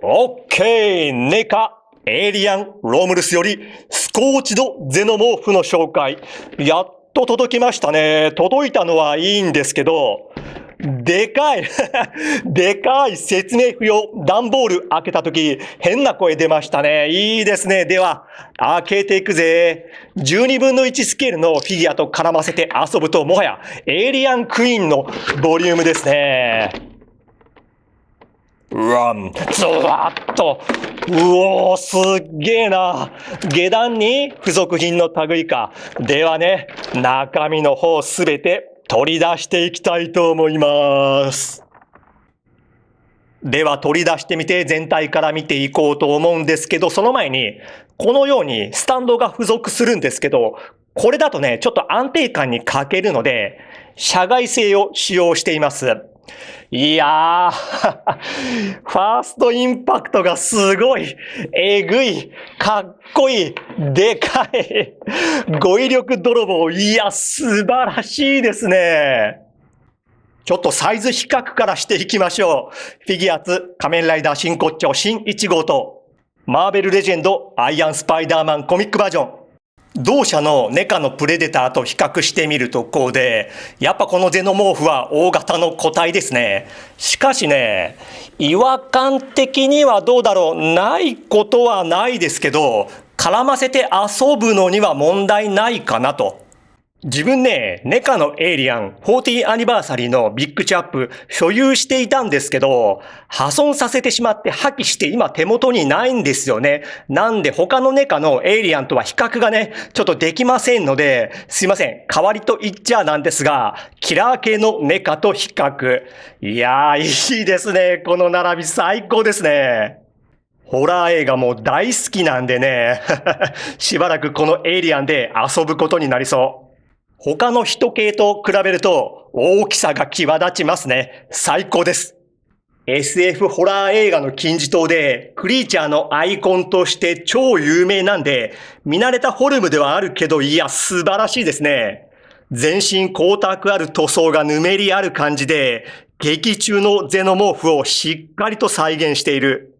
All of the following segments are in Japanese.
オッケー、ネカ、エイリアン、ロムルスより、スコーチドゼノモーフの紹介。やっと届きましたね。届いたのはいいんですけど、でかいでかい説明不要。段ボール開けたとき、変な声出ましたね。いいですね。では、開けていくぜ。12分の1スケールのフィギュアと絡ませて遊ぶと、もはやエイリアンクイーンのボリュームですね。ズワーッと。おー、すっげーな。下段に付属品の類か。ではね、中身の方すべて取り出していきたいと思います。では取り出してみて全体から見ていこうと思うんですけど、その前に、このようにスタンドが付属するんですけど、これだとね、ちょっと安定感に欠けるので、遮害性を使用しています。いやー、ファーストインパクトがすごい、えぐい、かっこいい、でかい、語彙力泥棒、いや、素晴らしいですね。ちょっとサイズ比較からしていきましょう。フィギュアツ仮面ライダー真骨頂新1号と、マーベルレジェンドアイアンスパイダーマンコミックバージョン。同社のネカのプレデターと比較してみるとこうで、やっぱこのゼノモーフは大型の個体ですね。しかしね、違和感的にはどうだろう、ないことはないですけど、絡ませて遊ぶのには問題ないかなと。自分ね、ネカのエイリアン40アニバーサリーのビッグチャップ所有していたんですけど、破損させてしまって破棄して今手元にないんですよね。なんで他のネカのエイリアンとは比較がね、ちょっとできませんので、すいません。代わりと言っちゃなんですが、キラー系のネカと比較。いやー、いいですね。この並び最高ですね。ホラー映画も大好きなんでね、しばらくこのエイリアンで遊ぶことになりそう。他の人系と比べると大きさが際立ちますね。最高です。SF ホラー映画の金字塔でクリーチャーのアイコンとして超有名なんで、見慣れたフォルムではあるけど、いや素晴らしいですね。全身光沢ある塗装がぬめりある感じで、劇中のゼノモーフをしっかりと再現している。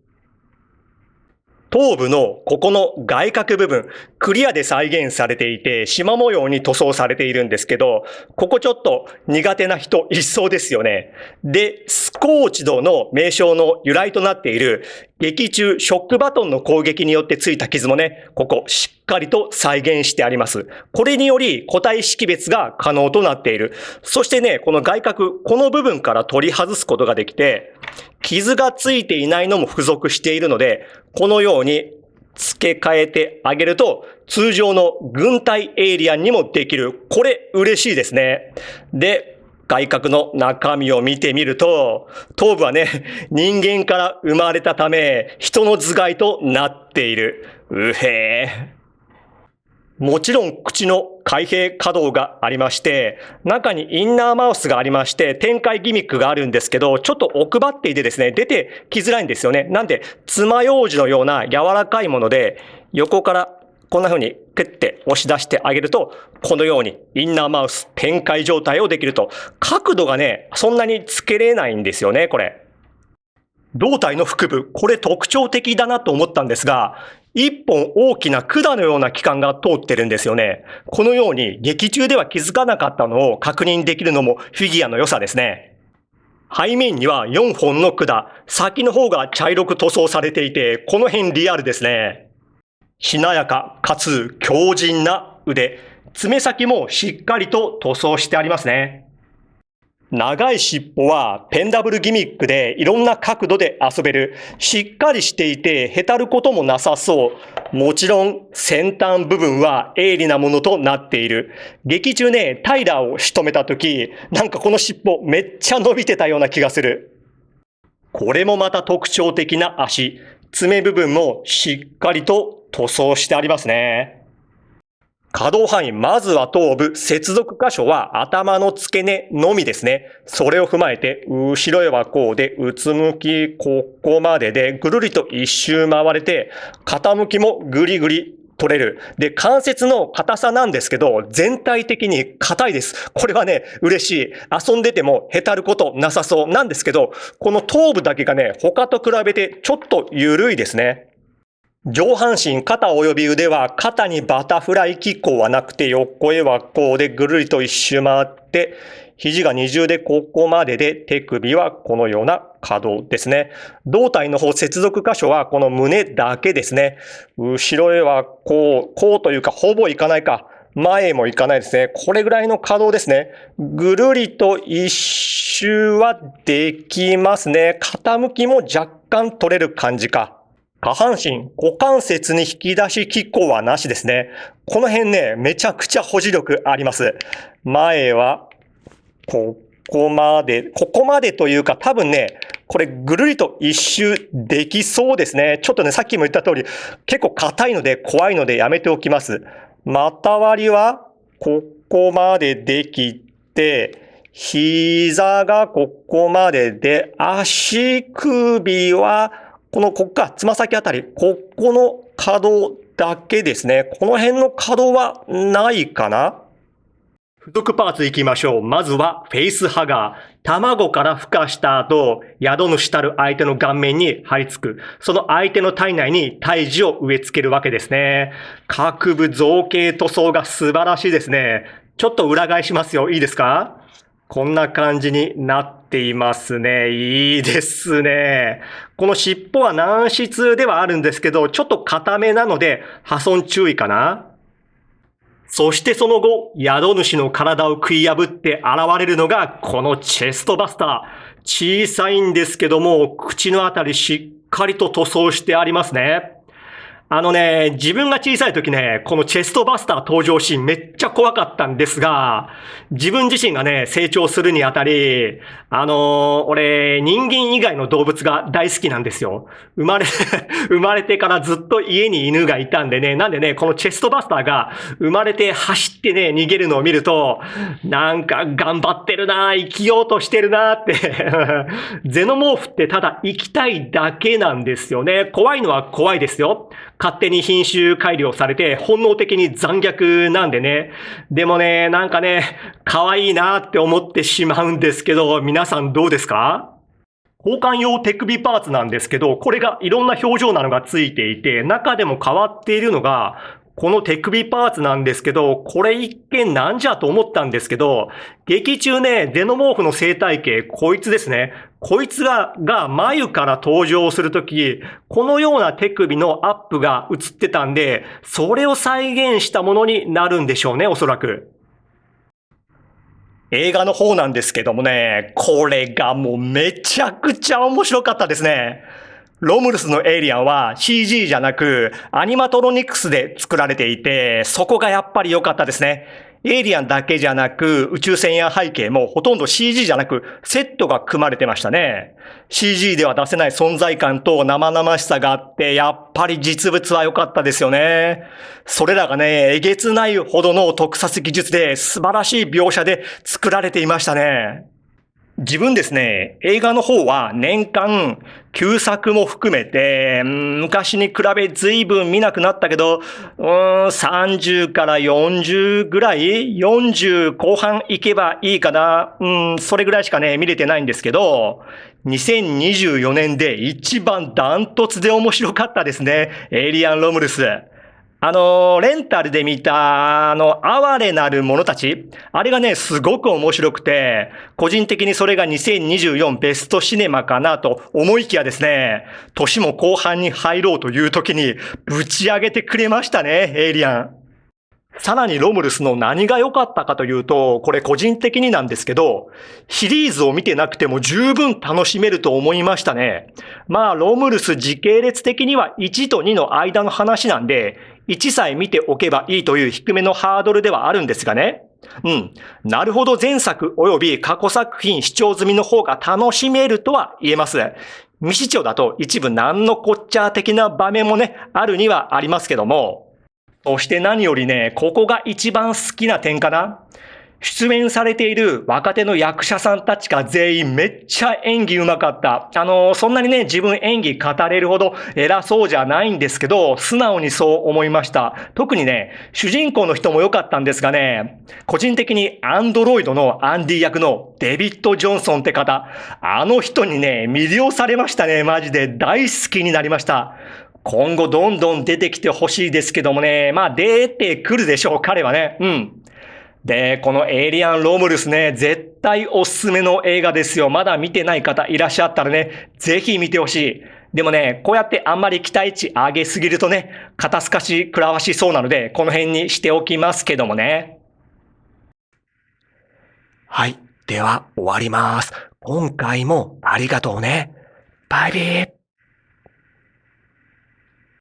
頭部のここの外角部分、クリアで再現されていて、縞模様に塗装されているんですけど、ここちょっと苦手な人いそうですよね。で、スコーチドの名称の由来となっている、劇中ショックバトンの攻撃によってついた傷もね、ここしっかりと再現してあります。これにより個体識別が可能となっている。そしてね、この外角、この部分から取り外すことができて、傷がついていないのも付属しているので、このように付け替えてあげると、通常の軍隊エイリアンにもできる。これ嬉しいですね。で、外角の中身を見てみると、頭部はね、人間から生まれたため、人の頭蓋となっている。うへー。もちろん口の開閉可動がありまして、中にインナーマウスがありまして、展開ギミックがあるんですけど、ちょっと奥張っていてですね、出てきづらいんですよね。なんで、爪楊枝のような柔らかいもので、横からこんな風にペッて押し出してあげると、このようにインナーマウス展開状態をできると。角度がね、そんなにつけれないんですよね、これ。胴体の腹部、これ特徴的だなと思ったんですが、一本大きな管のような器官が通ってるんですよね。このように劇中では気づかなかったのを確認できるのもフィギュアの良さですね。背面には4本の管、先の方が茶色く塗装されていて、この辺リアルですね。しなやかかつ強靭な腕、爪先もしっかりと塗装してありますね。長い尻尾はペンダブルギミックでいろんな角度で遊べる。しっかりしていてへたることもなさそう。もちろん先端部分は鋭利なものとなっている。劇中ね、タイラーを仕留めたとき、なんかこの尻尾めっちゃ伸びてたような気がする。これもまた特徴的な足。爪部分もしっかりと塗装してありますね。可動範囲、まずは頭部、接続箇所は頭の付け根のみですね。それを踏まえて、後ろへはこうで、うつむき、ここまでで、ぐるりと一周回れて、傾きもぐりぐり取れる。で、関節の硬さなんですけど、全体的に硬いです。これはね、嬉しい。遊んでてもへたることなさそうなんですけど、この頭部だけがね、他と比べてちょっと緩いですね。上半身、肩及び腕は肩にバタフライ機構はなくて横へはこうでぐるりと一周回って、肘が二重でここまでで手首はこのような可動ですね。胴体の方接続箇所はこの胸だけですね。後ろへはこうというかほぼいかないか。前へもいかないですね。これぐらいの可動ですね。ぐるりと一周はできますね。傾きも若干取れる感じか。下半身、股関節に引き出し機構はなしですね。この辺ね、めちゃくちゃ保持力あります。前は、ここまでというか多分ね、これぐるりと一周できそうですね。ちょっとね、さっきも言った通り、結構硬いので怖いのでやめておきます。股割りは、ここまでできて、膝がここまでで、足首は、ここか、つま先あたり、ここの可動だけですね。この辺の可動はないかな？付属パーツいきましょう。まずはフェイスハガー。卵から孵化した後、宿主たる相手の顔面に張り付く。その相手の体内に胎児を植え付けるわけですね。各部造形塗装が素晴らしいですね。ちょっと裏返しますよ。いいですか？こんな感じになっていますね。いいですね。この尻尾は軟質ではあるんですけど、ちょっと硬めなので破損注意かな。そしてその後、宿主の体を食い破って現れるのがこのチェストバスター。小さいんですけども、口のあたりしっかりと塗装してありますね。自分が小さい時ね、このチェストバスター登場シーンめっちゃ怖かったんですが、自分自身がね、成長するにあたり、俺、人間以外の動物が大好きなんですよ。生まれてからずっと家に犬がいたんでね、なんでね、このチェストバスターが生まれて走ってね、逃げるのを見ると、なんか頑張ってるな、生きようとしてるなって。ゼノモーフってただ生きたいだけなんですよね。怖いのは怖いですよ。勝手に品種改良されて本能的に残虐なんでね。でもね、なんかね、可愛いなって思ってしまうんですけど、皆さんどうですか？交換用手首パーツなんですけど、これがいろんな表情なのがついていて、中でも変わっているのが、この手首パーツなんですけど、これ一見なんじゃと思ったんですけど、劇中ね、ゼノモーフの生態系、こいつですね。こいつが眉から登場するとき、このような手首のアップが映ってたんで、それを再現したものになるんでしょうね、おそらく。映画の方なんですけどもね、これがもうめちゃくちゃ面白かったですね。ロムルスのエイリアンは CG じゃなくアニマトロニクスで作られていて、そこがやっぱり良かったですね。エイリアンだけじゃなく宇宙船や背景もほとんど CG じゃなくセットが組まれてましたね。CG では出せない存在感と生々しさがあって、やっぱり実物は良かったですよね。それらがね、えげつないほどの特撮技術で素晴らしい描写で作られていましたね。自分ですね、映画の方は年間9作も含めて、昔に比べ随分見なくなったけど、30から40ぐらい ?40 後半行けばいいかな。それぐらいしかね、見れてないんですけど、2024年で一番ダントツで面白かったですね。エイリアン・ロムルス。レンタルで見た、哀れなる者たち。あれがね、すごく面白くて、個人的にそれが2024ベストシネマかなと思いきやですね、年も後半に入ろうという時にぶち上げてくれましたね、エイリアン。さらにロムルスの何が良かったかというと、これ個人的になんですけど、シリーズを見てなくても十分楽しめると思いましたね。ロムルス時系列的には1と2の間の話なんで、1さえ見ておけばいいという低めのハードルではあるんですがね。なるほど前作及び過去作品視聴済みの方が楽しめるとは言えます。未視聴だと一部なんのこっちゃ的な場面もね、あるにはありますけども。そして何よりね、ここが一番好きな点かな。出演されている若手の役者さんたちが全員めっちゃ演技上手かった。そんなにね、自分演技語れるほど偉そうじゃないんですけど、素直にそう思いました。特にね、主人公の人も良かったんですがね、個人的にアンドロイドのアンディ役のデビッド・ジョンソンって方、あの人にね、魅了されましたね。マジで大好きになりました。今後どんどん出てきてほしいですけどもね、まあ出てくるでしょう、彼はね。うん。で、このエイリアン・ロムルスね、絶対おすすめの映画ですよ。まだ見てない方いらっしゃったらね、ぜひ見てほしい。でもね、こうやってあんまり期待値上げすぎるとね、肩透かし食らわしそうなので、この辺にしておきますけどもね。はい。では終わります。今回もありがとうね。バイビー。